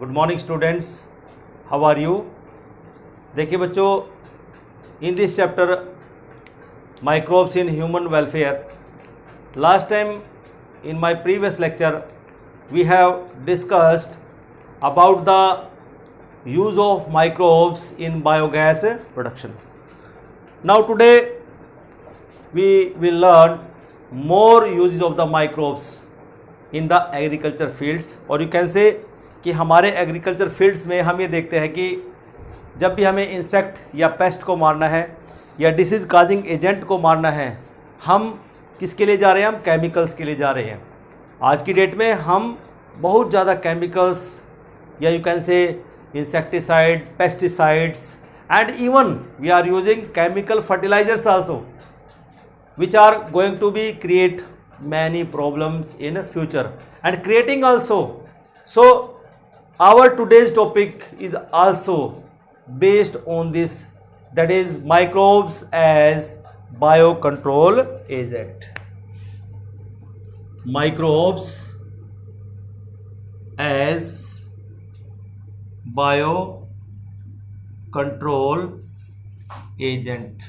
Good morning students, how are you. देखिए बच्चों, in this chapter microbes in human welfare, last time in my previous lecture we have discussed about the use of microbes in biogas production. Now today we will learn more uses of the microbes in the agriculture fields, और you can say कि हमारे agriculture fields में हम ये देखते हैं कि जब भी हमें इंसेक्ट या पेस्ट को मारना है या डिसीज़ काजिंग एजेंट को मारना है, हम किसके लिए जा रहे हैं? हम केमिकल्स के लिए जा रहे हैं। आज की डेट में हम बहुत ज़्यादा केमिकल्स या you can say insecticide, pesticides and even we are using chemical fertilisers also which are going to be create many problems in future and creating also. So our today's topic is also based on this, that is microbes as biocontrol agent. Microbes as biocontrol agent,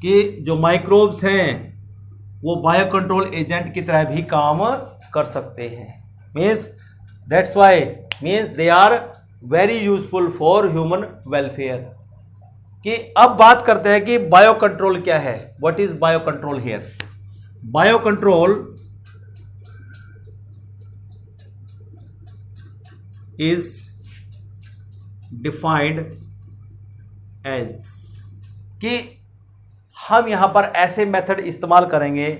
कि जो microbes हैं वो bio control agent की तरह भी काम कर सकते हैं। Means that's why means they are very useful for human welfare. कि अब बात करते हैं कि बायो कंट्रोल क्या है। What is bio control here? Bio control is defined as, कि हम यहां पर ऐसे मेथड इस्तेमाल करेंगे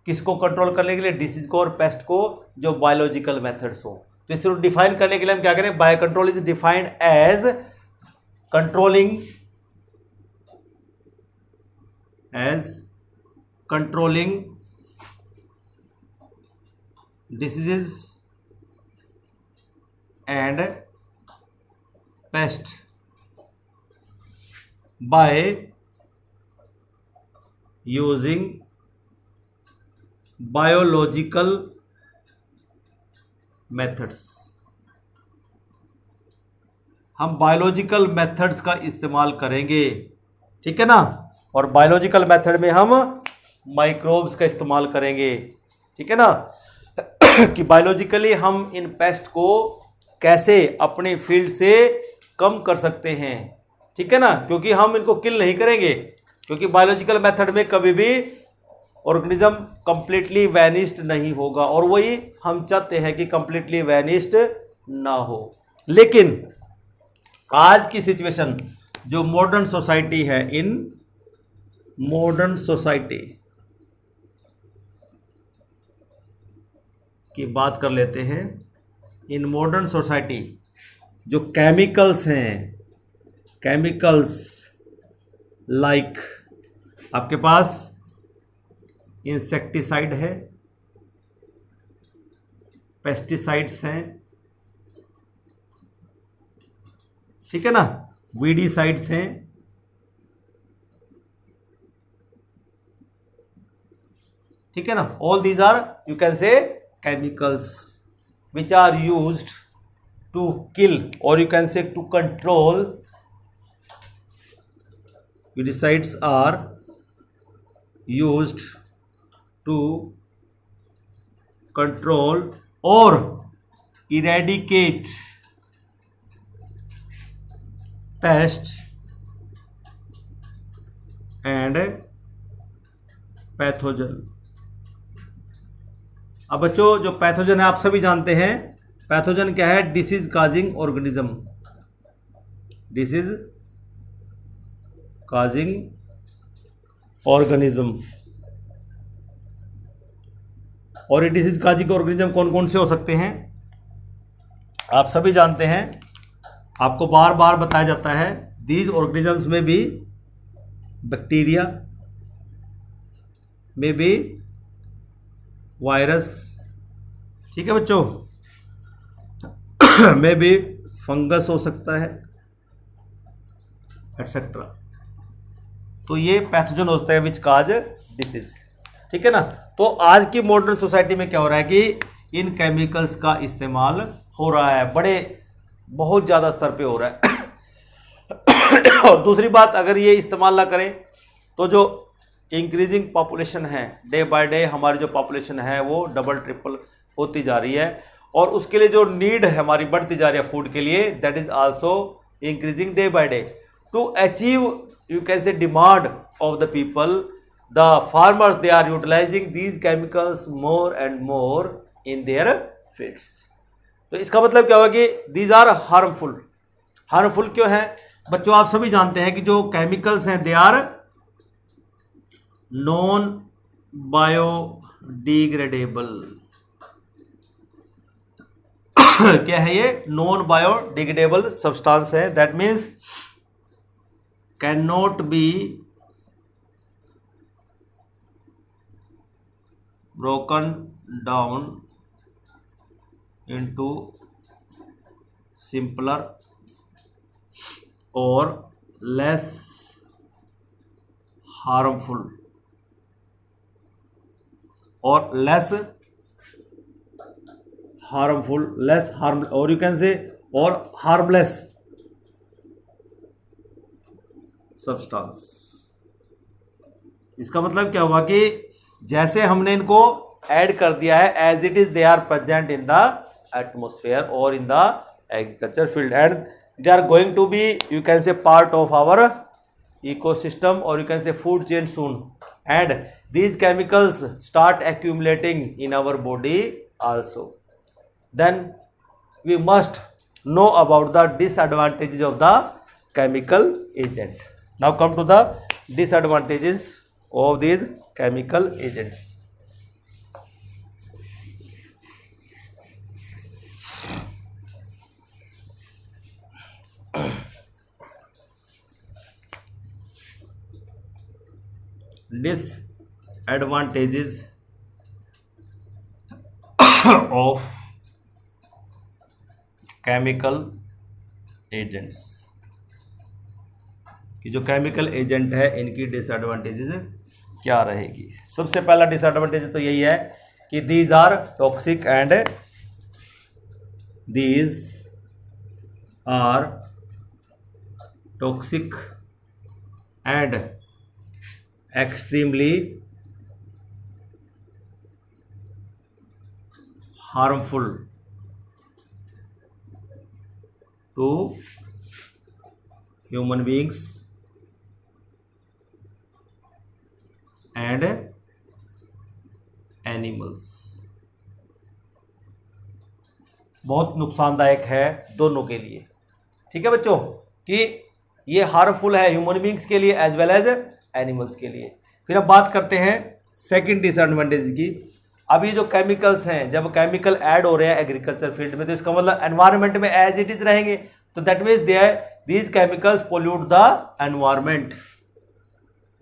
किसको कंट्रोल करने के लिए? डिसीज को और पेस्ट को, जो बायोलॉजिकल मेथड्स हो। तो इसको डिफाइन करने के लिए हम क्या करें? Bio control is defined as controlling diseases and pest by using biological methods. हम बायोलॉजिकल मेथड्स का इस्तेमाल करेंगे, ठीक है ना। और बायोलॉजिकल मेथड में हम माइक्रोब्स का इस्तेमाल करेंगे, ठीक है ना। कि बायोलॉजिकली हम इन पेस्ट को कैसे अपने फील्ड से कम कर सकते हैं, ठीक है ना। क्योंकि हम इनको किल नहीं करेंगे, क्योंकि बायोलॉजिकल मेथड में कभी भी ऑर्गेनिज्म कंप्लीटली वैनिस्ड नहीं होगा, और वही हम चाहते हैं कि कंप्लीटली वैनिस्ड ना हो। लेकिन आज की सिचुएशन, जो मॉडर्न सोसाइटी है, इन मॉडर्न सोसाइटी की बात कर लेते हैं। इन मॉडर्न सोसाइटी जो केमिकल्स हैं, केमिकल्स लाइक आपके पास इंसेक्टिसाइड है, पेस्टिसाइड्स हैं, ठीक है ना, वीडीसाइड्स हैं, ठीक है ना। All these are you can say chemicals which are used to kill और you can say to control. Weedicides are used to control or eradicate pest and pathogen. अब बच्चों, जो पैथोजन है आप सभी जानते हैं। पैथोजन क्या है? Disease causing organism, disease causing organism. और ये डिसीज काजिंग ऑर्गेनिज्म कौन कौन से हो सकते हैं? आप सभी जानते हैं, आपको बार बार बताया जाता है। दीज ऑर्गेनिजम्स में भी बैक्टीरिया, में भी वायरस, ठीक है बच्चों, में भी फंगस हो सकता है, एटसेट्रा। तो ये पैथोजन होता है विच काज डिसीज, ठीक है ना। तो आज की मॉडर्न सोसाइटी में क्या हो रहा है कि इन केमिकल्स का इस्तेमाल हो रहा है, बहुत ज़्यादा स्तर पे हो रहा है। और दूसरी बात, अगर ये इस्तेमाल ना करें तो जो इंक्रीजिंग पॉपुलेशन है, डे बाय डे हमारी जो पॉपुलेशन है वो डबल ट्रिपल होती जा रही है, और उसके लिए जो नीड है हमारी बढ़ती जा रही है फूड के लिए, that is also increasing day by day. To achieve you can say demand of the people, the farmers they are utilising these chemicals more and more in their fields. तो इसका मतलब क्या होगा कि दीज आर हार्मफुल। हार्मफुल क्यों है बच्चों? आप सभी जानते हैं कि जो केमिकल्स हैं दे आर नॉन बायोडिग्रेडेबल। क्या है ये? नॉन बायोडिग्रेडेबल सब्सटेंस है, that means can not be broken down into simpler और लेस हार्मफुल और लेस हार्म, और यू कैन से और हार्मलेस सब्सटेंस। इसका मतलब क्या हुआ कि जैसे हमने इनको ऐड कर दिया है as it is, they are present in the atmosphere और in the agriculture field, and they are going to be you can say part of our ecosystem or you can say food chain soon, and these chemicals start accumulating in our body also. Then we must know about the disadvantages of the chemical agent. Now come to the disadvantages of these chemical agents. Disadvantages of chemical agents, कि जो chemical agent है इनकी disadvantages क्या रहेगी। सबसे पहला disadvantage तो यही है कि these are toxic and these are toxic and extremely harmful to human beings and animals। बहुत नुकसानदायक है दोनों के लिए। ठीक है बच्चों, कि ये हार्मफुल है ह्यूमन बींग्स के लिए एज वेल एज एनिमल्स के लिए। फिर अब बात करते हैं सेकंड डिसएडवांटेज की। अब ये जो केमिकल्स हैं, जब केमिकल ऐड हो रहे हैं एग्रीकल्चर फील्ड में, तो इसका मतलब एनवायरनमेंट में एज इट इज रहेंगे, तो that means these chemicals pollute the environment.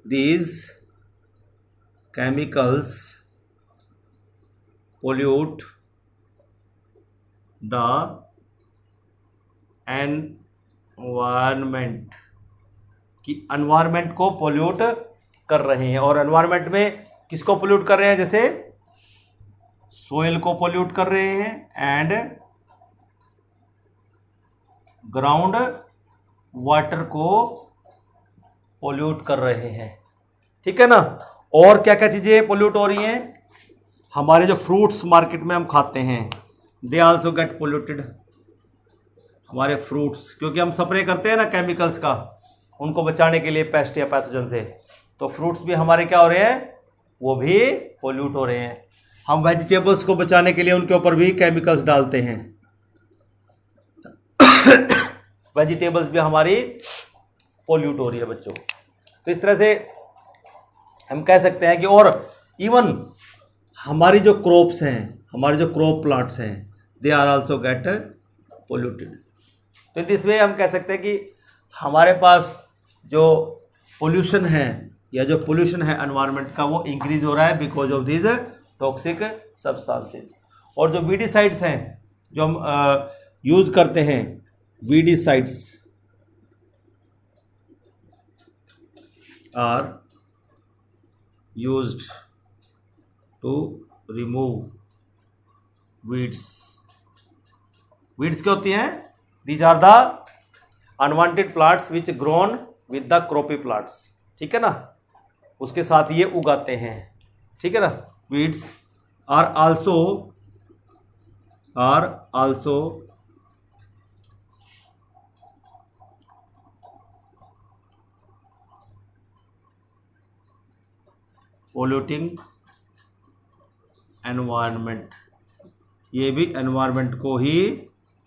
These chemicals pollute the environment, कि एनवायरनमेंट को पोल्यूट कर रहे हैं। और एनवायरनमेंट में किसको पोल्यूट कर रहे हैं? जैसे सोइल को पोल्यूट कर रहे हैं एंड ग्राउंड वाटर को पोल्यूट कर रहे हैं। ठीक है ना। और क्या क्या चीजें पोल्यूट हो रही हैं? हमारे जो फ्रूट्स मार्केट में हम खाते हैं, दे आल्सो गेट पोल्यूटेड। हमारे फ्रूट्स, क्योंकि हम स्प्रे करते हैं ना केमिकल्स का, उनको बचाने के लिए पेस्ट या पैथोजन से, तो फ्रूट्स भी हमारे क्या हो रहे हैं? वो भी पोल्यूट हो रहे हैं। हम वेजिटेबल्स को बचाने के लिए उनके ऊपर भी केमिकल्स डालते हैं, वेजिटेबल्स भी हमारी पोल्यूट हो रही है बच्चों। तो इस तरह से हम कह सकते हैं कि, और इवन हमारी जो क्रॉप्स हैं, हमारे जो क्रॉप प्लांट्स हैं, they are also get polluted. तो दिस वे हम कह सकते हैं कि हमारे पास जो पोल्यूशन है या जो पोल्यूशन है एनवायरनमेंट का, वो इंक्रीज हो रहा है because of this toxic substances. और जो वीडिसाइड्स हैं जो हम यूज करते हैं, weedicides are used to remove weeds. Weeds क्या होती हैं? These are the unwanted plants which grown with the crop plants, ठीक है ना, उसके साथ ये उगाते हैं, ठीक है ना। Weeds are also polluting environment, ये भी एनवायरनमेंट को ही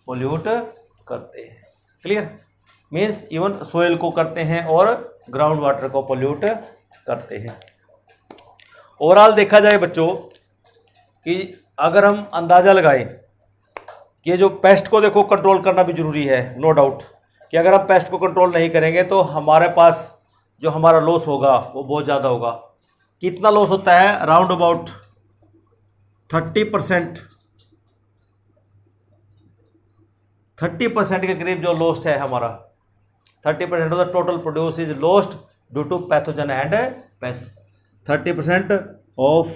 पोल्यूट करते हैं। क्लियर? मीन्स इवन सोयल को करते हैं और ग्राउंड वाटर को पोल्यूट करते हैं। ओवरऑल देखा जाए बच्चों कि अगर हम अंदाज़ा लगाएं कि जो पेस्ट को देखो कंट्रोल करना भी ज़रूरी है, नो डाउट कि अगर हम पेस्ट को कंट्रोल नहीं करेंगे तो हमारे पास जो हमारा लॉस होगा वो बहुत ज़्यादा होगा। कितना लॉस होता है? अराउंड अबाउट 30% के करीब जो लॉस्ट है हमारा, 30% of the total produce is lost due to pathogen and pest. 30% of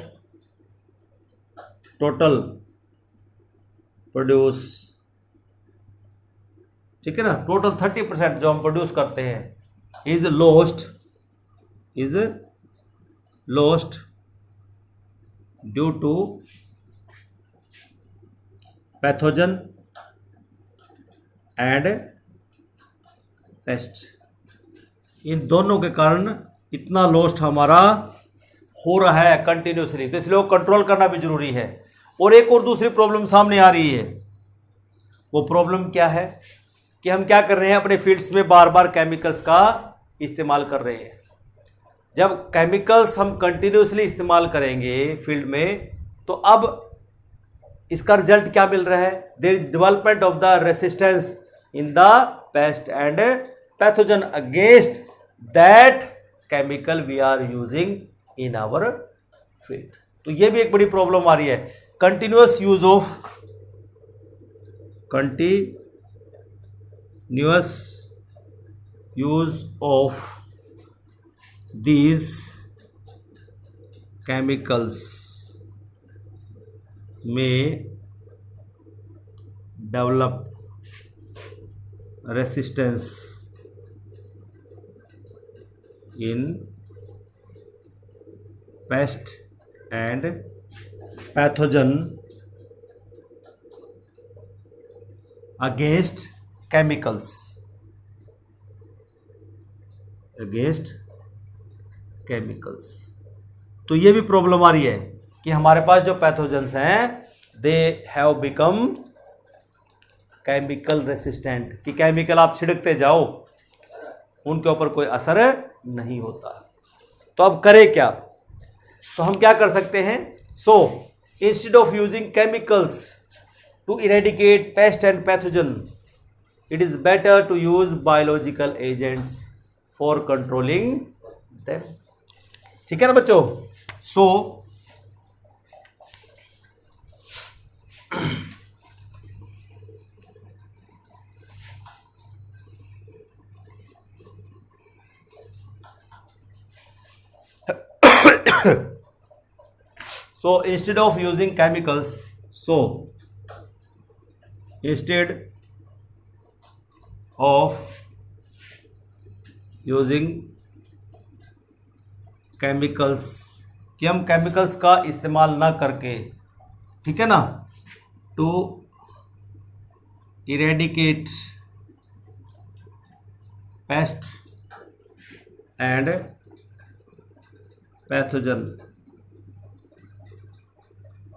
total produce, ठीक है ना, टोटल 30% जो हम प्रोड्यूस करते हैं is lost due to pathogen and pest. इन दोनों के कारण इतना लॉस्ट हमारा हो रहा है कंटिन्यूसली, तो इसलिए वो कंट्रोल करना भी जरूरी है। और एक और दूसरी प्रॉब्लम सामने आ रही है, वो प्रॉब्लम क्या है कि हम क्या कर रहे हैं, अपने फील्ड्स में बार बार केमिकल्स का इस्तेमाल कर रहे हैं। जब केमिकल्स हम कंटिन्यूसली इस्तेमाल करेंगे फील्ड में, तो अब इसका रिजल्ट क्या मिल रहा है? There is development of the resistance in the pest and pathogen against that chemical we are using in our field. तो ये भी एक बड़ी प्रॉब्लम आ रही है। Continuous use of these chemicals may develop resistance in pest and pathogen against chemicals, तो ये भी प्रॉब्लम आ रही है कि हमारे पास जो पैथोजेंस हैं they have become chemical resistant, कि केमिकल आप छिड़कते जाओ उनके ऊपर कोई असर नहीं होता। तो अब करें क्या? तो हम क्या कर सकते हैं? So instead of using chemicals to eradicate pest and pathogen, it is better to use biological agents for controlling them. ठीक है ना बच्चों? So instead of using chemicals, instead of using chemicals, कि हम केमिकल्स का इस्तेमाल ना करके, ठीक है ना, to eradicate pest and pathogen,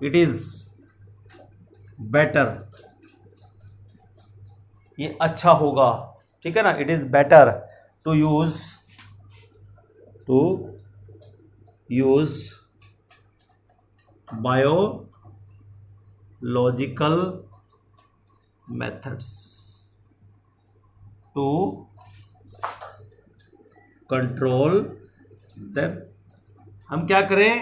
it is better, ये अच्छा होगा, ठीक है ना, it is better to use biological methods to control them. हम क्या करें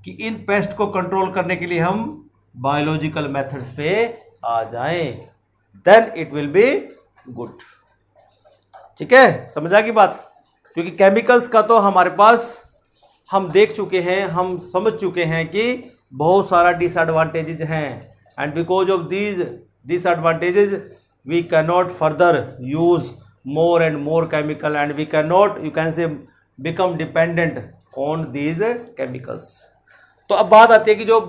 कि इन पेस्ट को कंट्रोल करने के लिए हम बायोलॉजिकल मेथड्स पे आ जाएं, then it will be good. ठीक है, समझा की बात? क्योंकि केमिकल्स का तो हमारे पास हम देख चुके हैं, हम समझ चुके हैं कि बहुत सारा डिसएडवांटेजेस हैं, and because of these disadvantages we cannot further use more and more chemical and we cannot, you can say, become dependent on these chemicals. तो अब बात आती है कि जो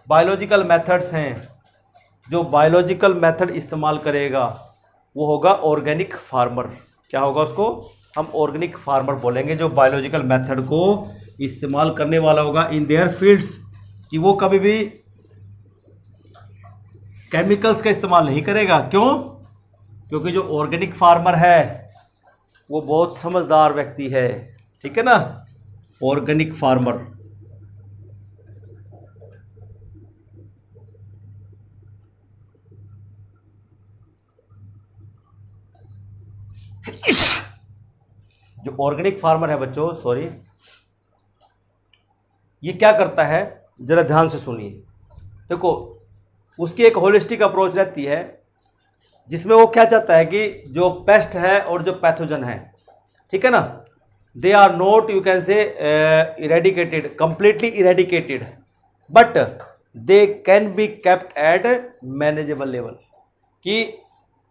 बायोलॉजिकल मेथड्स हैं, जो बायोलॉजिकल मेथड इस्तेमाल करेगा वो होगा ऑर्गेनिक फार्मर. क्या होगा उसको हम ऑर्गेनिक फार्मर बोलेंगे, जो बायोलॉजिकल मेथड को इस्तेमाल करने वाला होगा इन देयर फील्ड्स, कि वो कभी भी केमिकल्स का इस्तेमाल नहीं करेगा. क्यों? क्योंकि जो ऑर्गेनिक फार्मर है वो बहुत समझदार व्यक्ति है. ठीक है ना, ऑर्गेनिक फार्मर. जो ऑर्गेनिक फार्मर है बच्चों, सॉरी, ये क्या करता है जरा ध्यान से सुनिए. देखो, उसकी एक होलिस्टिक अप्रोच रहती है जिसमें वो क्या चाहता है कि जो पेस्ट है और जो पैथोजन है, ठीक है ना, they are not, you can say, eradicated, completely eradicated, but they can be kept at manageable level. कि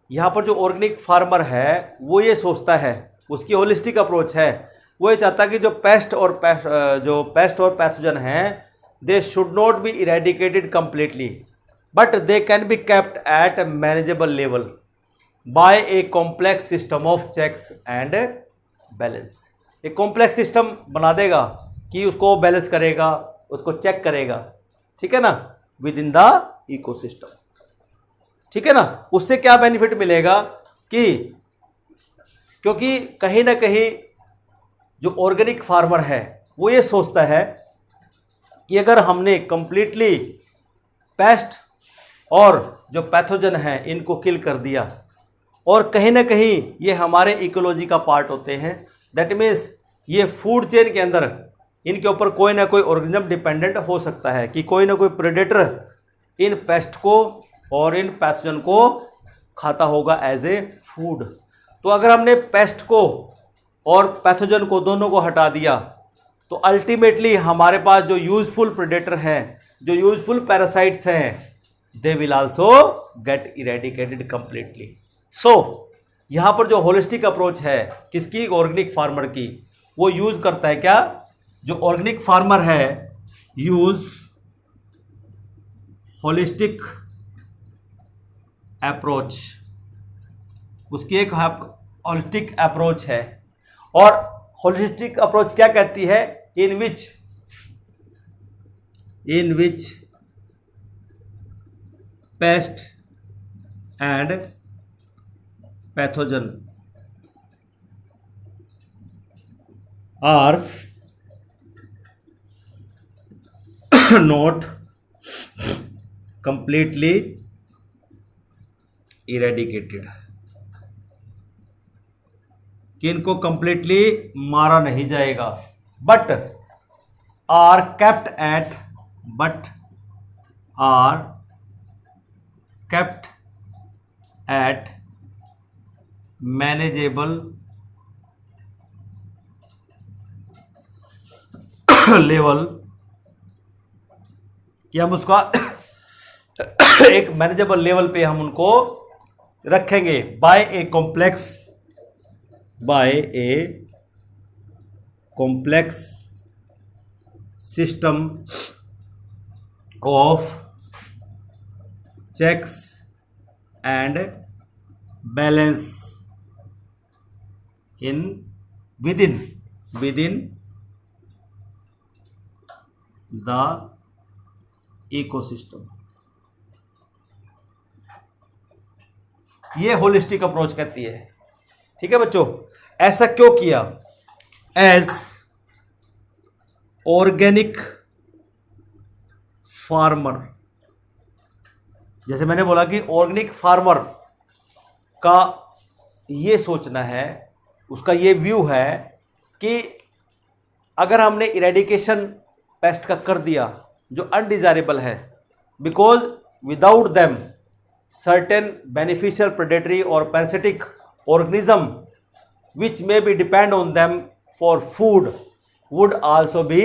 यहाँ पर जो ऑर्गेनिक फार्मर है वो ये सोचता है, उसकी होलिस्टिक अप्रोच है, वो ये चाहता है कि जो पेस्ट और पैथोजन हैं they should not be eradicated completely, but they can be kept at manageable level by a complex system of checks and balance. एक कॉम्प्लेक्स सिस्टम बना देगा कि उसको बैलेंस करेगा, उसको चेक करेगा. ठीक है ना, विद इन द इकोसिस्टम. ठीक है ना. उससे क्या बेनिफिट मिलेगा कि क्योंकि कहीं ना कहीं जो ऑर्गेनिक फार्मर है वो ये सोचता है कि अगर हमने कंप्लीटली पेस्ट और जो पैथोजन है इनको किल कर दिया, और कहीं ना कहीं ये हमारे इकोलॉजी का पार्ट होते हैं, दैट मीन्स ये फूड चेन के अंदर इनके ऊपर कोई ना कोई ऑर्गेनिज्म डिपेंडेंट हो सकता है, कि कोई ना कोई प्रेडेटर इन पेस्ट को और इन पैथोजन को खाता होगा एज ए फूड. तो अगर हमने पेस्ट को और पैथोजन को दोनों को हटा दिया तो अल्टीमेटली हमारे पास जो यूजफुल प्रेडेटर हैं, जो यूजफुल पैरासाइट्स हैं, they will also get eradicated completely. So यहाँ पर जो होलिस्टिक अप्रोच है किसकी, ऑर्गेनिक फार्मर की, वो यूज करता है क्या, जो ऑर्गेनिक फार्मर है यूज होलिस्टिक अप्रोच. उसकी एक होलिस्टिक अप्रोच है. और होलिस्टिक अप्रोच क्या कहती है, in which pest and pathogen are not completely eradicated, कि इनको कंप्लीटली मारा नहीं जाएगा, but are kept at manageable level, कि हम उसका एक मैनेजेबल लेवल पे हम उनको रखेंगे by a complex system of checks and balance within the ecosystem. ये होलिस्टिक अप्रोच कहती है. ठीक है बच्चों, ऐसा क्यों किया, एज ऑर्गेनिक फार्मर. जैसे मैंने बोला कि ऑर्गेनिक फार्मर का ये सोचना है, उसका ये व्यू है कि अगर हमने इरेडिकेशन पेस्ट का कर दिया जो अनडिजायरेबल है, because without them certain beneficial predatory or parasitic organism which may be depend on them for food would also be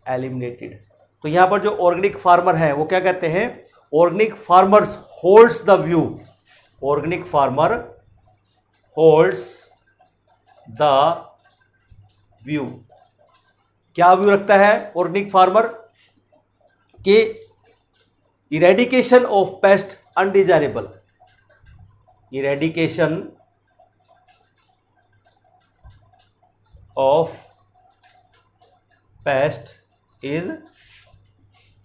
eliminated. तो यहाँ पर जो ऑर्गेनिक फार्मर है वो क्या कहते हैं, organic farmers holds the view, organic farmer holds the view, क्या व्यू रखता है ऑर्गेनिक फार्मर कि eradication of paste undesirable, eradication of paste is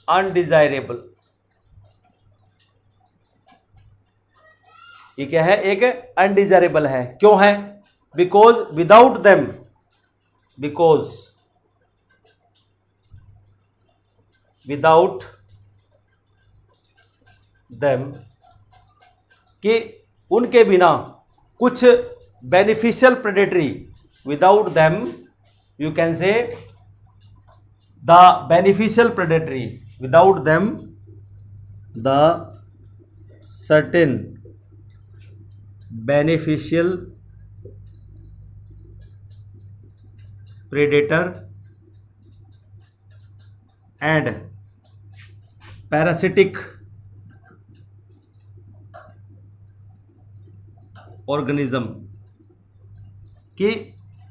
undesirable. ये क्या है, एक अनडिजायरेबल है। क्यों है? Because without them, because without them, कि उनके बिना कुछ beneficial predatory, without them you can से the beneficial predatory, without them the certain beneficial predator and parasitic organism, कि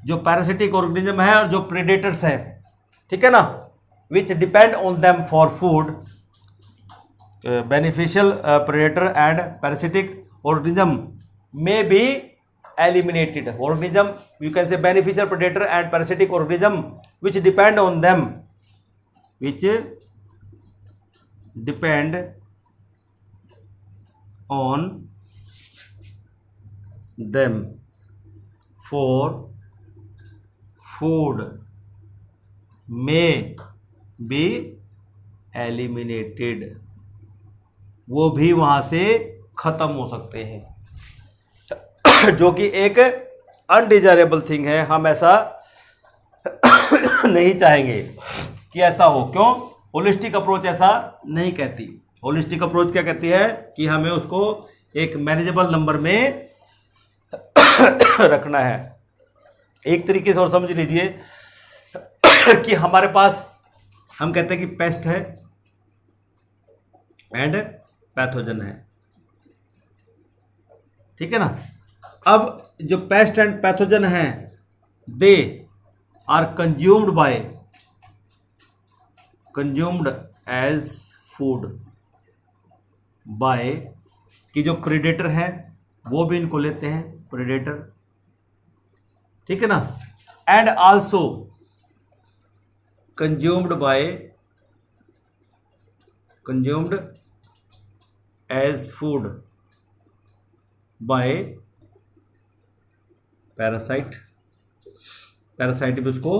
जो पैरासिटिक ऑर्गेनिज्म है और जो प्रेडेटर्स है, ठीक है ना, विच depend on them for food, beneficial predator and parasitic organism may be eliminated. Organism, you can say beneficial predator and parasitic organism which depend on them, which depend on them for food may be eliminated, वो भी वहां से खत्म हो सकते हैं, जो कि एक अनडिजायरेबल थिंग है। हम ऐसा नहीं चाहेंगे कि ऐसा हो। क्यों? होलिस्टिक अप्रोच ऐसा नहीं कहती। होलिस्टिक अप्रोच क्या कहती है कि हमें उसको एक मैनेजेबल नंबर में रखना है। एक तरीके से और समझ लीजिए कि हमारे पास, हम कहते हैं कि पेस्ट है एंड पैथोजन है, ठीक है ना। अब जो पेस्ट एंड पैथोजन हैं, they are consumed as food by, कि जो प्रेडेटर है वो भी इनको लेते हैं, प्रेडेटर, ठीक है ना, and also consumed as food by parasite, parasite भी उसको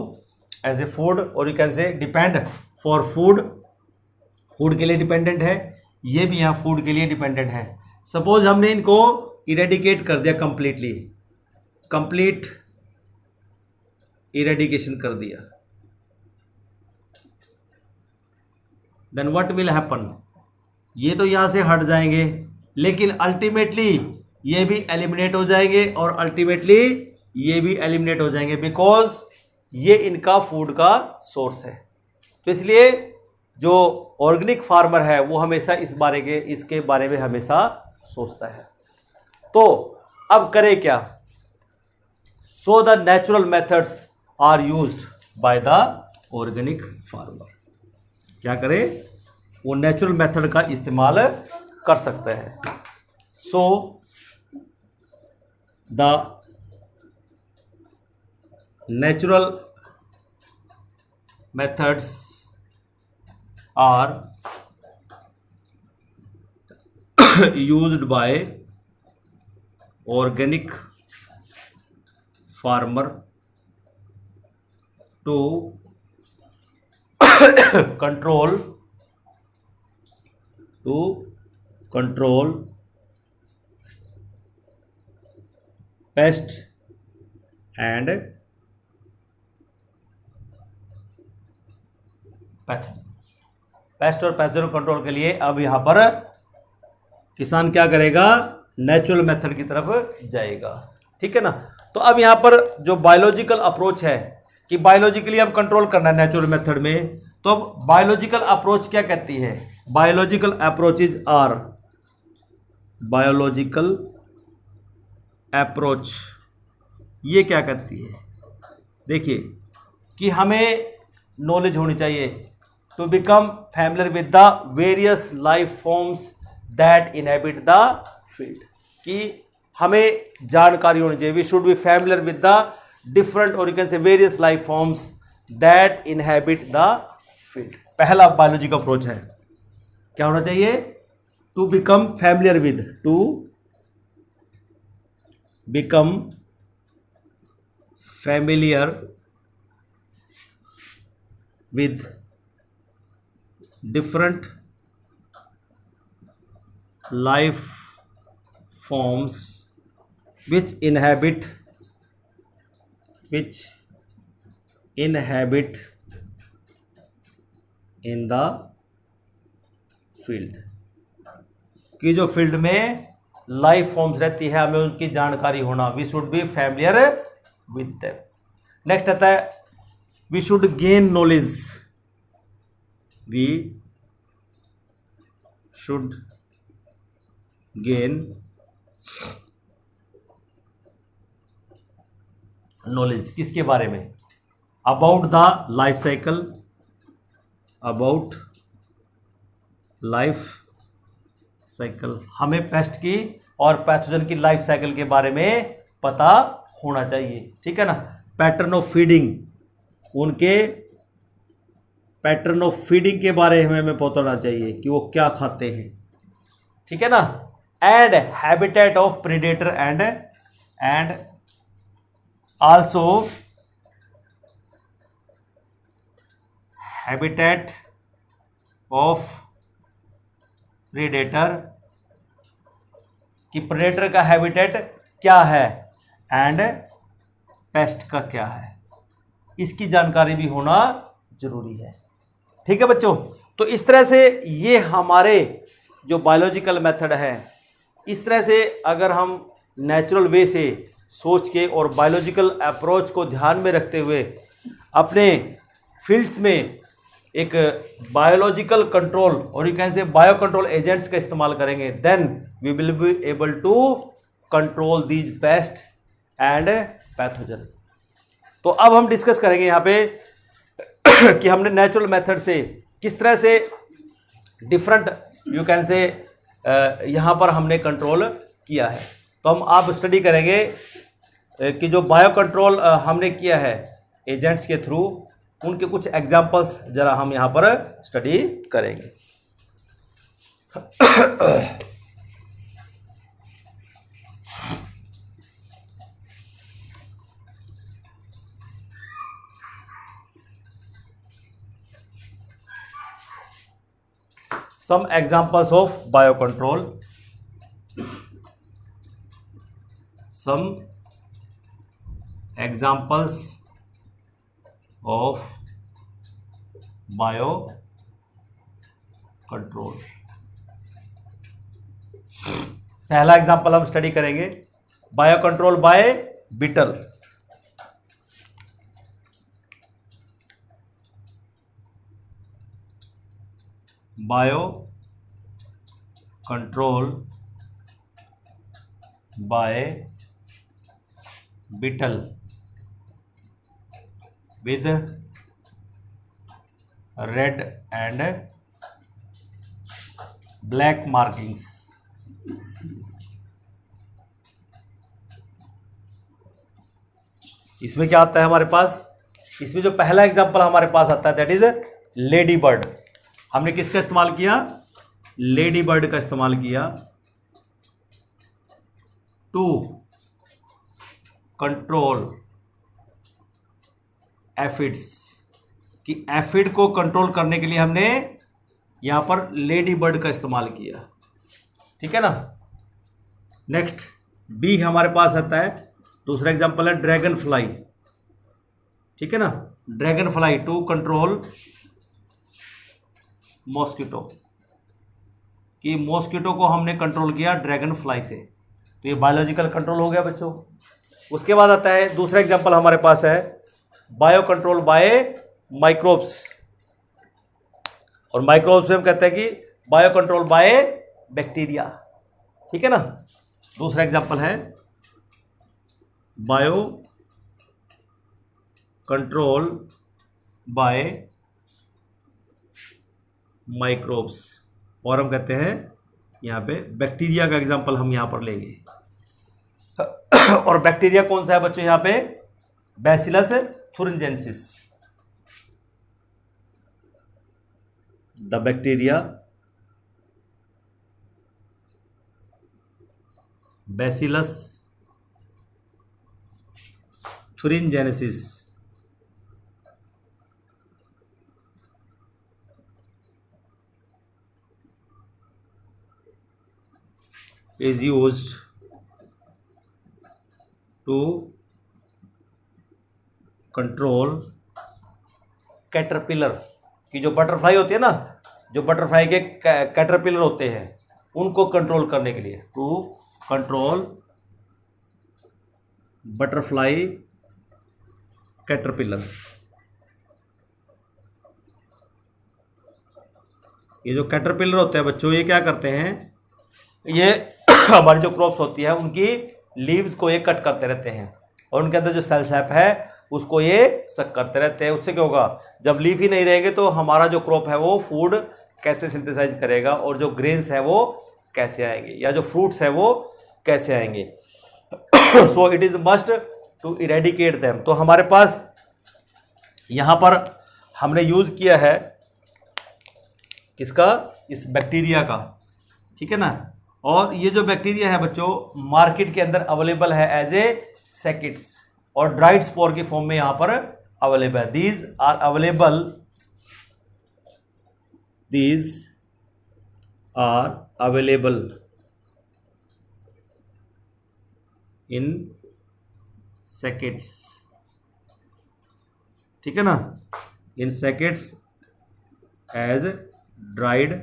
एज ए फूड, और you can say depend for food, food के लिए डिपेंडेंट है, ये भी यहाँ फूड के लिए डिपेंडेंट है। सपोज हमने इनको इरेडिकेट कर दिया, कंप्लीट इरेडिकेशन कर दिया, देन व्हाट विल हैपन, ये तो यहाँ से हट जाएंगे, लेकिन अल्टीमेटली ये भी एलिमिनेट हो जाएंगे और अल्टीमेटली ये भी एलिमिनेट हो जाएंगे, बिकॉज ये इनका फूड का सोर्स है। तो इसलिए जो ऑर्गेनिक फार्मर है वो हमेशा इसके बारे में हमेशा सोचता है। तो अब करे क्या? So the natural methods are used by the organic farmer. क्या करे? वो नेचुरल मेथड का इस्तेमाल कर सकते हैं। So the natural methods are used by organic farmer to control pest and pathogen। Pest और पैथोजन कंट्रोल के लिए अब यहां पर किसान क्या करेगा? नेचुरल मेथड की तरफ जाएगा। ठीक है ना। तो अब यहां पर जो बायोलॉजिकल अप्रोच है कि बायोलॉजिकली अब कंट्रोल करना है नेचुरल मेथड में, तो अब बायोलॉजिकल अप्रोच क्या कहती है biological approaches are, biological approach ये क्या करती है? देखिए कि हमें नॉलेज होनी चाहिए to become familiar with the various life forms that inhabit the field, कि हमें जानकारी होनी चाहिए, we should be familiar with the different और you can say various life forms that inhabit the field. पहला बायोलॉजिकल अप्रोच है, क्या होना चाहिए? To become familiar with, to become familiar with different life forms which inhabit in the field, कि जो field में life forms रहती है हमें उनकी जानकारी होना, we should be familiar with them. Next आता है we should gain knowledge, we should gain knowledge किसके बारे में? About the life cycle, about life cycle, हमें पेस्ट की और पैथोजन की लाइफ साइकिल के बारे में पता होना चाहिए, ठीक है ना। पैटर्न ऑफ फीडिंग, उनके पैटर्न ऑफ फीडिंग के बारे में हमें पता होना चाहिए कि वो क्या खाते हैं, ठीक है ना। And habitat of predator and also habitat of predator, कि प्रेडेटर का हैबिटेट क्या है एंड पेस्ट का क्या है, इसकी जानकारी भी होना जरूरी है, ठीक है बच्चों। तो इस तरह से ये हमारे जो बायोलॉजिकल मेथड है, इस तरह से अगर हम नेचुरल वे से सोच के और बायोलॉजिकल अप्रोच को ध्यान में रखते हुए अपने फील्ड्स में एक बायोलॉजिकल कंट्रोल और you can say bio control agents का इस्तेमाल करेंगे, then we will be able to control these pest and pathogen. तो अब हम डिस्कस करेंगे यहाँ पे कि हमने नेचुरल मेथड से किस तरह से डिफरेंट यू कैन से यहाँ पर हमने कंट्रोल किया है। तो हम आप स्टडी करेंगे कि जो बायो कंट्रोल हमने किया है एजेंट्स के थ्रू, उनके कुछ एग्जांपल्स जरा हम यहाँ पर स्टडी करेंगे। Some examples of biocontrol. Some examples of biocontrol. पहला एग्जाम्पल हम स्टडी करेंगे biocontrol by beetle. Bio control by beetle with red and black markings। इसमें क्या आता है हमारे पास? इसमें जो पहला एग्जांपल हमारे पास आता है दैट इज लेडी बर्ड। हमने किसका इस्तेमाल किया? लेडी बर्ड का इस्तेमाल किया टू कंट्रोल एफिड्स, कि एफिड को कंट्रोल करने के लिए हमने यहां पर लेडी बर्ड का इस्तेमाल किया, ठीक है ना। नेक्स्ट बी हमारे पास आता है, दूसरा एग्जांपल है ड्रैगन फ्लाई, ठीक है ना। Dragon fly to control mosquito, कि मॉस्किटो को हमने कंट्रोल किया ड्रैगन फ्लाई से, तो ये बायोलॉजिकल कंट्रोल हो गया बच्चों। उसके बाद आता है दूसरा एग्जांपल हमारे पास है बायो कंट्रोल बाय माइक्रोब्स, और माइक्रोब्स में हम कहते हैं कि बायो कंट्रोल बाय बैक्टीरिया, ठीक है ना। दूसरा एग्जांपल है बायो कंट्रोल बाय माइक्रोब्स, और हम कहते हैं यहाँ पे बैक्टीरिया का एग्जांपल हम यहाँ पर लेंगे। और बैक्टीरिया कौन सा है बच्चों यहाँ पे, bacillus thuringiensis. The bacteria bacillus thuringiensis is used to control caterpillar की, जो बटरफ्लाई होती है ना, जो बटरफ्लाई के कैटरपिलर होते हैं उनको कंट्रोल करने के लिए, टू कंट्रोल बटरफ्लाई कैटरपिलर। ये जो कैटरपिलर होते हैं बच्चों, ये क्या करते हैं, ये हमारी जो क्रॉप्स होती है उनकी लीव्स को ये कट करते रहते हैं, और उनके अंदर जो सेल सैप है उसको ये सक करते रहते हैं। उससे क्या होगा, जब लीफ ही नहीं रहेंगे तो हमारा जो क्रॉप है वो फूड कैसे सिंथेसाइज करेगा, और जो ग्रेन्स है वो कैसे आएंगे, या जो फ्रूट्स है वो कैसे आएंगे। So it is must to eradicate them. तो हमारे पास यहाँ पर हमने यूज किया है किसका, इस बैक्टीरिया का, ठीक है ना। और ये जो बैक्टीरिया है बच्चों मार्केट के अंदर अवेलेबल है एज ए सेकिट्स और ड्राइड स्पोर की फॉर्म में यहाँ पर अवेलेबल है। दीज आर अवेलेबल इन सेकेट्स, ठीक है ना, इन सेकेट्स एज ड्राइड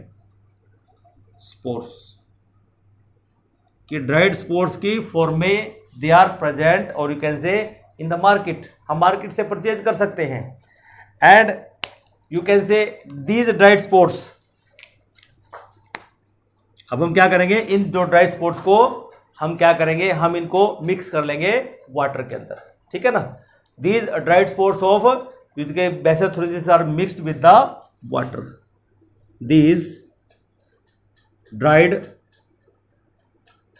स्पोर्स, कि ड्राइड स्पोर्स की फॉर्म में दे आर प्रेजेंट, और यू कैन से इन द मार्केट, हम मार्केट से परचेज कर सकते हैं। एंड यू कैन से दीज ड्राइड स्पोर्स, अब हम क्या करेंगे, इन जो ड्राइड स्पोर्ट्स को हम क्या करेंगे, हम इनको मिक्स कर लेंगे वाटर के अंदर, ठीक है ना। These dried spores of Bacillus thuringiensis are mixed with the water. These dried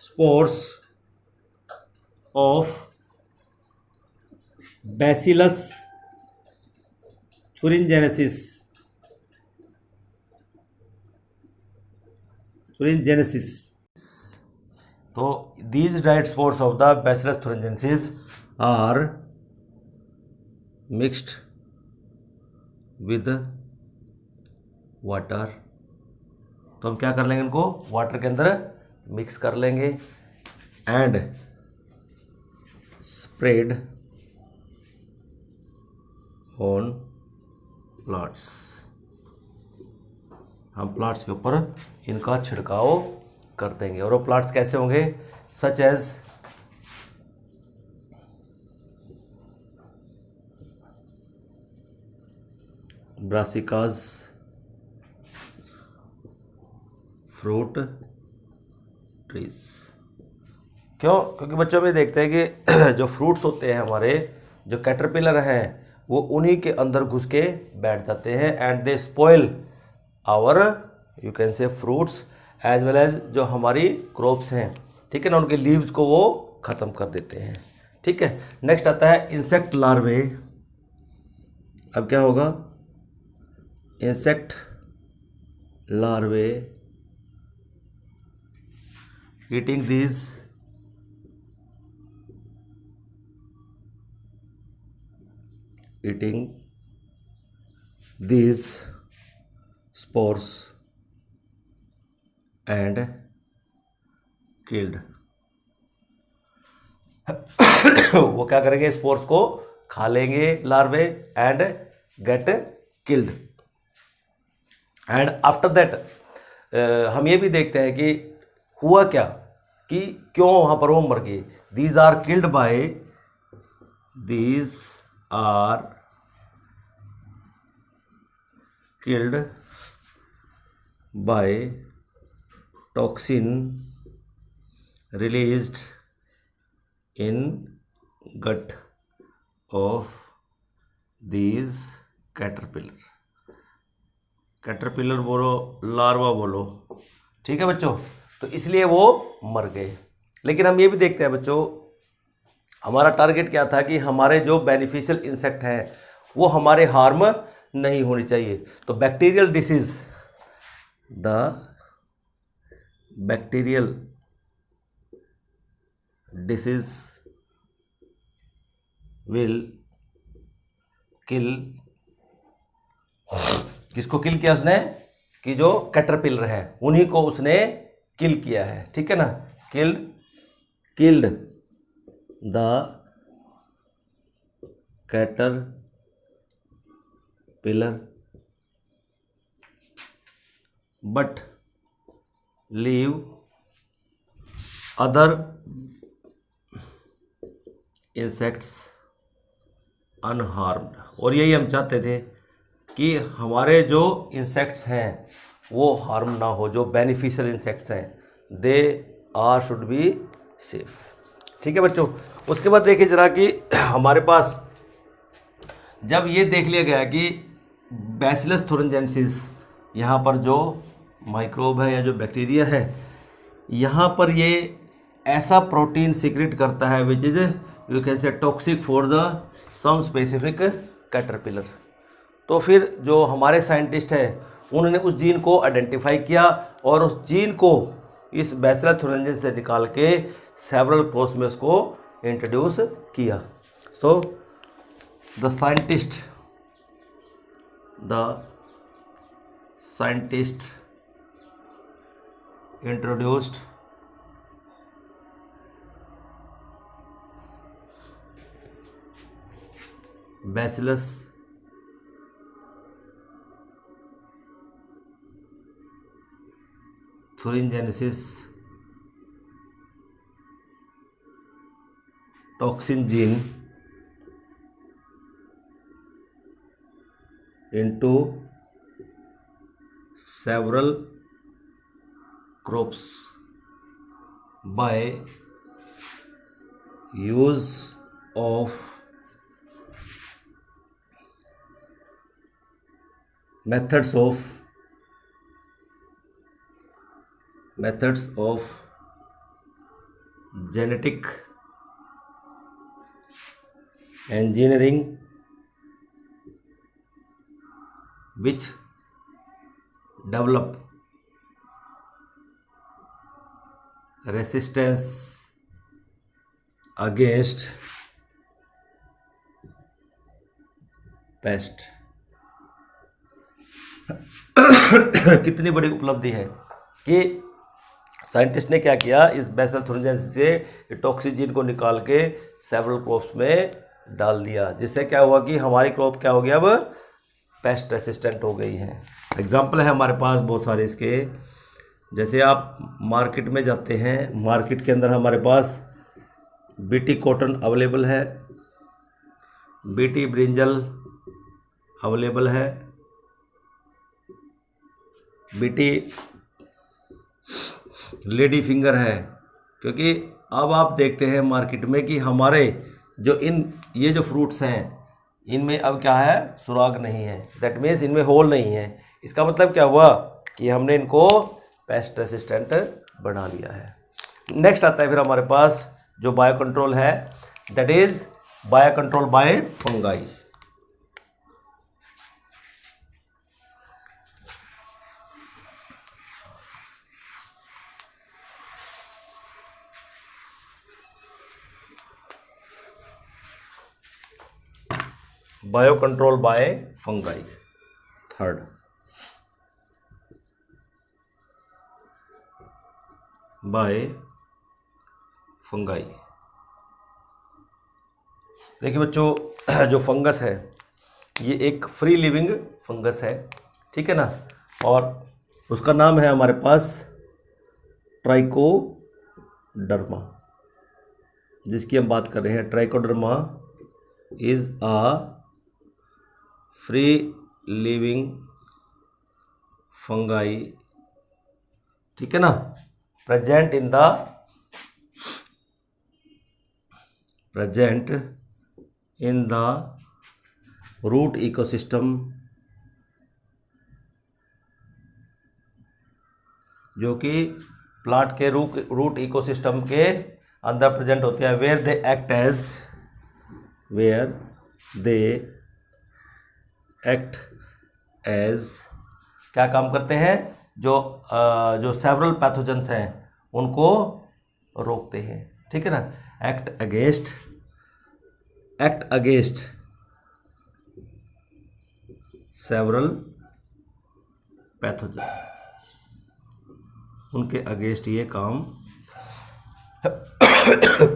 spores of Bacillus thuringiensis तो these dried spores of the Bacillus thuringiensis are mixed with water। तो हम क्या कर लेंगे, इनको वाटर के अंदर मिक्स कर लेंगे एंड स्प्रेड ऑन प्लांट्स, हम प्लांट्स के ऊपर इनका छिड़काव कर देंगे। और वो प्लांट्स कैसे होंगे, सच एज ब्रासिकास फ्रूट ट्रीज। क्यों, क्योंकि बच्चों में देखते हैं कि जो फ्रूट्स होते हैं हमारे, जो कैटरपिलर हैं, वो उन्हीं के अंदर घुस के बैठ जाते हैं and they spoil our you can say fruits as well as जो हमारी क्रॉप्स हैं, ठीक है ना, उनके लीव्स को वो ख़त्म कर देते हैं, ठीक है। नेक्स्ट आता है इंसेक्ट लार्वे। अब क्या होगा, insect larvae eating these spores and killed। वो क्या करेंगे, स्पोर्स को खा लेंगे larvae and get killed. And after that हम ये भी देखते हैं कि हुआ क्या, कि क्यों वहाँ पर वो मर गए। These are killed by by toxin released in gut of these caterpillar बोलो, लार्वा बोलो, ठीक है बच्चों। तो इसलिए वो मर गए। लेकिन हम ये भी देखते हैं बच्चों, हमारा टारगेट क्या था कि हमारे जो बेनिफिशियल इंसेक्ट हैं वो हमारे हार्म नहीं होनी चाहिए। तो bacterial disease, the bacterial disease will kill, किसको किल किया उसने, कि जो कैटरपिलर है उन्हीं को उसने किल किया है, ठीक है ना। Killed the caterpillar but leave other insects unharmed. और यही हम चाहते थे कि हमारे जो इंसेक्ट्स हैं वो हार्म ना हो, जो बेनिफिशियल इंसेक्ट्स हैं they are should be safe, ठीक है बच्चों। उसके बाद देखिए जरा कि हमारे पास जब ये देख लिया गया कि बैसिलस थुरिंजेंसिस, यहाँ पर जो माइक्रोब है या जो बैक्टीरिया है यहाँ पर ये ऐसा प्रोटीन सीक्रेट करता है which is you can say toxic for the some specific caterpillar. तो फिर जो हमारे साइंटिस्ट है उन्होंने उस जीन को आइडेंटिफाई किया और उस जीन को इस बैसिलस थुरिंजेंसिस से निकाल के सेवरल क्रॉस में उसको इंट्रोड्यूस किया। So the scientist introduced bacillus thuringiensis toxin gene into several crops by use of methods of genetic engineering which develop resistance against pest। कितनी बड़ी उपलब्धि है कि साइंटिस्ट ने क्या किया, इस बैसिलस थुरिंजेंसिस से टॉक्सिन को निकाल के सेवरल क्रॉप्स में डाल दिया, जिससे क्या हुआ कि हमारी क्रॉप क्या हो गया, अब पेस्ट रेसिस्टेंट हो गई है। एग्जाम्पल है हमारे पास बहुत सारे इसके, जैसे आप मार्केट में जाते हैं, मार्केट के अंदर हमारे पास बीटी कॉटन अवेलेबल है, बीटी ब्रिंजल अवेलेबल है, बीटी लेडी फिंगर है। क्योंकि अब आप देखते हैं मार्केट में कि हमारे जो ये जो फ्रूट्स हैं इनमें अब क्या है, सुराग नहीं है, दैट मीन्स इनमें होल नहीं है। इसका मतलब क्या हुआ कि हमने इनको पेस्ट रेसिस्टेंट बना लिया है। नेक्स्ट आता है फिर हमारे पास जो बायो कंट्रोल है, that is bio control by fungi. Bio control by fungi, third. By fungi, देखिए बच्चों जो फंगस है ये एक फ्री लिविंग फंगस है, ठीक है ना, और उसका नाम है हमारे पास ट्राइकोडर्मा, जिसकी हम बात कर रहे हैं। Trichoderma is a free living fungi ठीक है ना, present in the root ecosystem, जो कि प्लांट के रूट इकोसिस्टम के अंदर प्रेजेंट होते हैं, वेयर दे एक्ट एज क्या काम करते हैं, जो सेवरल पैथोजेंस हैं उनको रोकते हैं, ठीक है ना, एक्ट अगेंस्ट सेवरल पैथोजन, उनके अगेंस्ट ये काम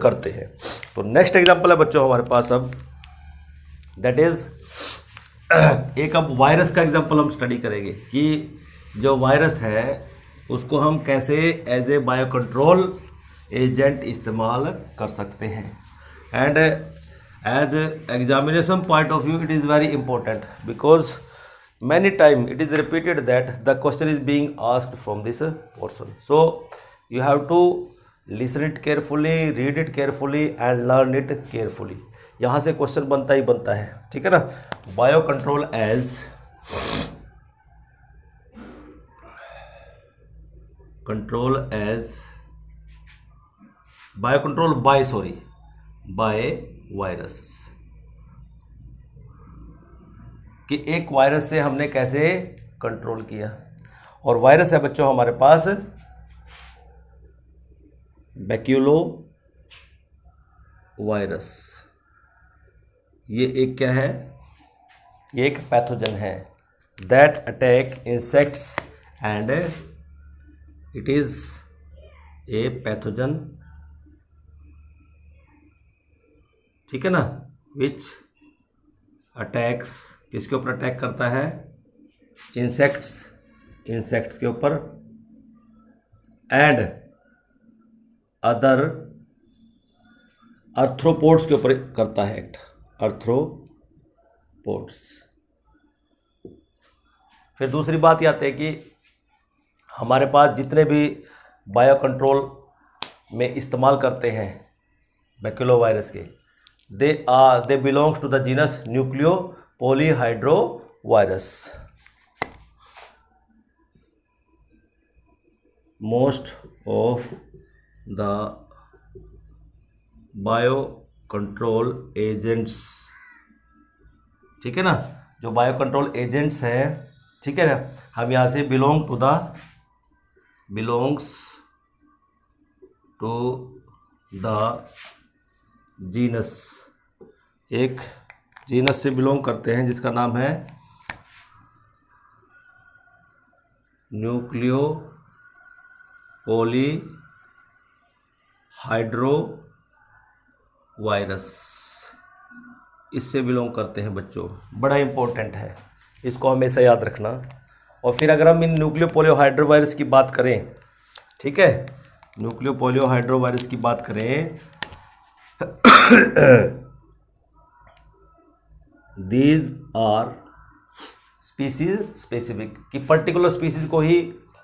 करते हैं। तो नेक्स्ट एग्जांपल है बच्चों हमारे पास अब, दैट इज एक अब वायरस का एग्जांपल हम स्टडी करेंगे कि जो वायरस है उसको हम कैसे as a bio control agent इस्तेमाल कर सकते हैं। And as examination point of view it is very important because many time it is repeated that the question is being asked from this portion, so you have to listen it carefully, read it carefully and learn it carefully। यहाँ से question बनता ही बनता है, ठीक है ना। Bio control by virus, कि एक वायरस से हमने कैसे कंट्रोल किया। और वायरस है बच्चों हमारे पास बैक्यूलो वायरस, ये एक क्या है, ये एक पैथोजन है that attack insects and it is a pathogen, ठीक है ना, विच अटैक्स, किसके ऊपर अटैक करता है, इंसेक्ट्स के ऊपर, एंड अदर आर्थ्रोपोड्स के ऊपर करता है एक्ट, आर्थ्रोपोड्स। फिर दूसरी बात ये आती है कि हमारे पास जितने भी बायो कंट्रोल में इस्तेमाल करते हैं बैक्यूलो वायरस के, they belongs to the genus nucleo polyhydrovirus। Most of the biocontrol agents, ठीक है ना, जो बायोकंट्रोल एजेंट्स हैं, ठीक है ना, हम यहाँ से बिलोंग्स टू द जीनस, एक जीनस से बिलोंग करते हैं जिसका नाम है न्यूक्लियो पॉलीहाइड्रोवायरस, इससे बिलोंग करते हैं बच्चों। बड़ा इंपॉर्टेंट है, इसको हमेशा याद रखना। और फिर अगर हम इन न्यूक्लियो पॉलीहाइड्रोवायरस की बात करें, ठीक है, न्यूक्लियो पॉलीहाइड्रोवायरस की बात करें, दीज आर स्पीसीज स्पेसिफिक, कि पर्टिकुलर स्पीसीज को ही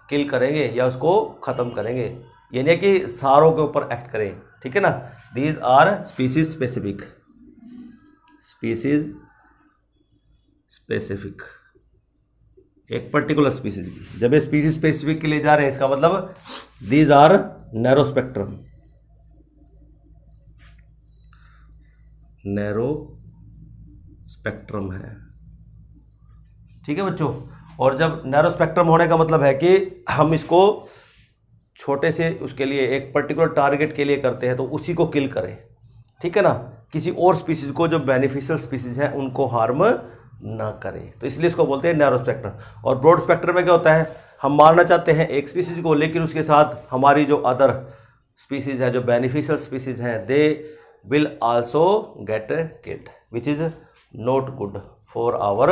किल करेंगे या उसको ख़त्म करेंगे, ये नहीं कि सारों के ऊपर एक्ट करें, ठीक है ना। दीज आर स्पीसीज स्पेसिफिक, एक पर्टिकुलर स्पीसीज की। जब ये स्पीसीज स्पेसिफिक के लिए जा रहे हैं, इसका मतलब दीज आर नैरो स्पेक्ट्रम है, ठीक है बच्चों। और जब नैरो स्पेक्ट्रम होने का मतलब है कि हम इसको छोटे से उसके लिए एक पर्टिकुलर टारगेट के लिए करते हैं तो उसी को किल करें, ठीक है ना, किसी और स्पीसीज को जो बेनिफिशियल स्पीसीज हैं उनको हार्म ना करें, तो इसलिए इसको बोलते हैं नैरो स्पेक्ट्रम। और ब्रॉड स्पेक्ट्रम में क्या होता है, हम मारना चाहते हैं एक स्पीसीज को, लेकिन उसके साथ हमारी जो अदर स्पीसीज है, जो बेनिफिशियल स्पीसीज हैं, they will also get killed, which is not good for our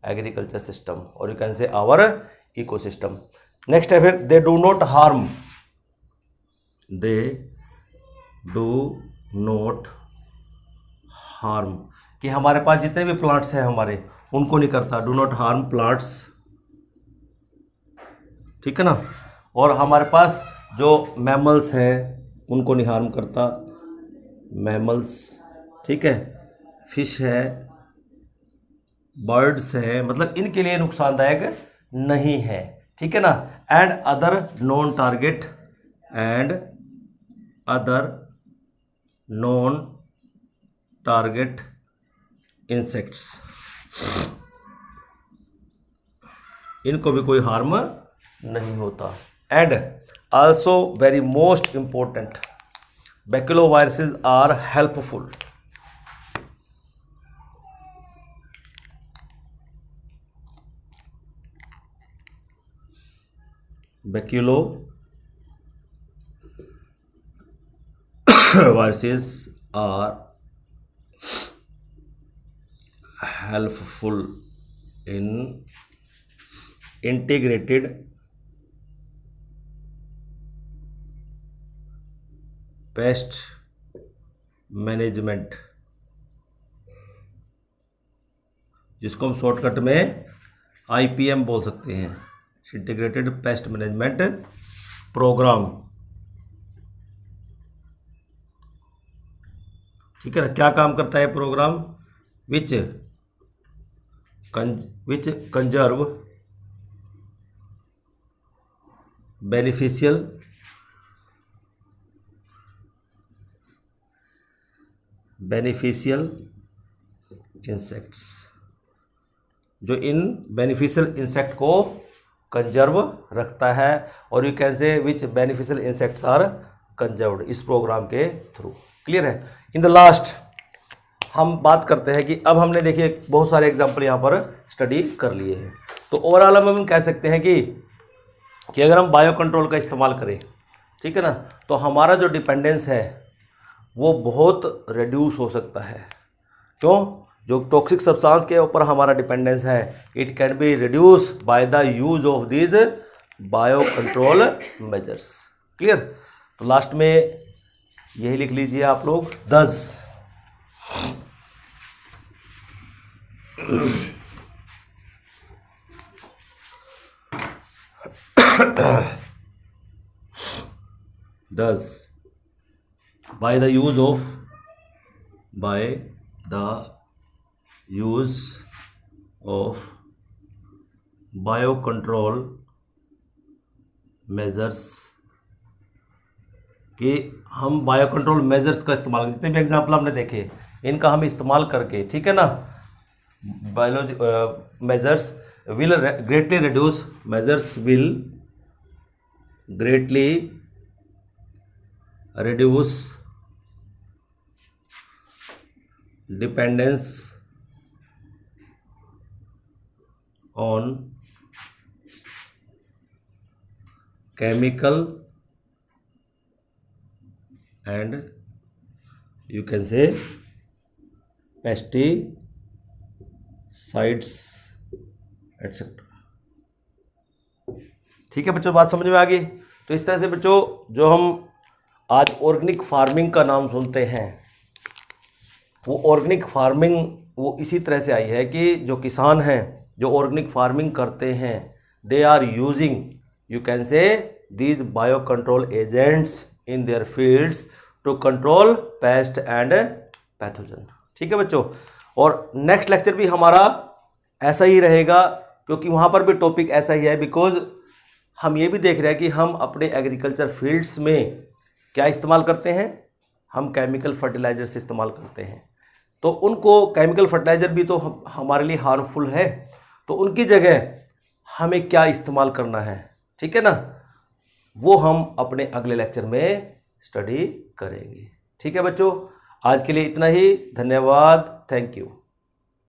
agriculture system, और you can say our ecosystem. Next है फिर दे डू नॉट हार्म, कि हमारे पास जितने भी प्लांट्स हैं हमारे, उनको नहीं करता, डू नॉट हार्म प्लांट्स, ठीक है ना। और हमारे पास जो मैमल्स हैं उनको नहीं हार्म करता, मैमल्स, ठीक है, फिश है, बर्ड्स है, मतलब इनके लिए नुकसानदायक नहीं है, ठीक है ना। And other non target, and other non target insects, इनको भी कोई हार्म नहीं होता। And also very most important, baculoviruses are helpful, baculoviruses are helpful in integrated pest management, जिसको हम शॉर्टकट में IPM बोल सकते हैं, इंटीग्रेटेड पेस्ट मैनेजमेंट प्रोग्राम, ठीक है ना। क्या काम करता है program? Which conserve beneficial insects, जो इन बेनिफिशियल इंसेक्ट को कंजर्व रखता है, और you can say which beneficial insects are conserved, इस प्रोग्राम के थ्रू। क्लियर है? इन द लास्ट हम बात करते हैं कि अब हमने देखिए बहुत सारे एग्जाम्पल यहाँ पर स्टडी कर लिए हैं, तो ओवरऑल हम कह सकते हैं कि अगर हम बायो कंट्रोल का इस्तेमाल करें, ठीक है ना, तो हमारा जो डिपेंडेंस है वो बहुत रिड्यूस हो सकता है। क्यों? जो टॉक्सिक सब्सटेंस के ऊपर हमारा डिपेंडेंस है, it can be reduce by the use of these bio control measures. Clear? तो लास्ट में यही लिख लीजिए आप लोग, thus by the use of biocontrol measures, कि हम बायोकंट्रोल मेजर्स का इस्तेमाल, जितने भी एग्जाम्पल हमने देखे इनका हम इस्तेमाल करके, ठीक है ना, biology measures will greatly reduce, measures will greatly reduce dependence on chemical and you can say pesticides etc. ठीक है बच्चों, बात समझ में आ गई? तो इस तरह से बच्चों जो हम आज ऑर्गेनिक फार्मिंग का नाम सुनते हैं, वो ऑर्गेनिक फार्मिंग वो इसी तरह से आई है कि जो किसान हैं जो ऑर्गेनिक फार्मिंग करते हैं, they are using, you can say, these biocontrol agents in their fields to control pest and pathogen. ठीक है बच्चों, और नेक्स्ट लेक्चर भी हमारा ऐसा ही रहेगा, क्योंकि वहाँ पर भी टॉपिक ऐसा ही है, बिकॉज हम ये भी देख रहे हैं कि हम अपने एग्रीकल्चर फील्ड्स में क्या इस्तेमाल करते हैं, हम केमिकल फर्टिलाइजर से इस्तेमाल करते हैं, तो उनको केमिकल फर्टिलाइजर भी तो हमारे लिए हार्मफुल है, तो उनकी जगह हमें क्या इस्तेमाल करना है, ठीक है ना, वो हम अपने अगले लेक्चर में स्टडी करेंगे। ठीक है बच्चों, आज के लिए इतना ही, धन्यवाद, थैंक यू।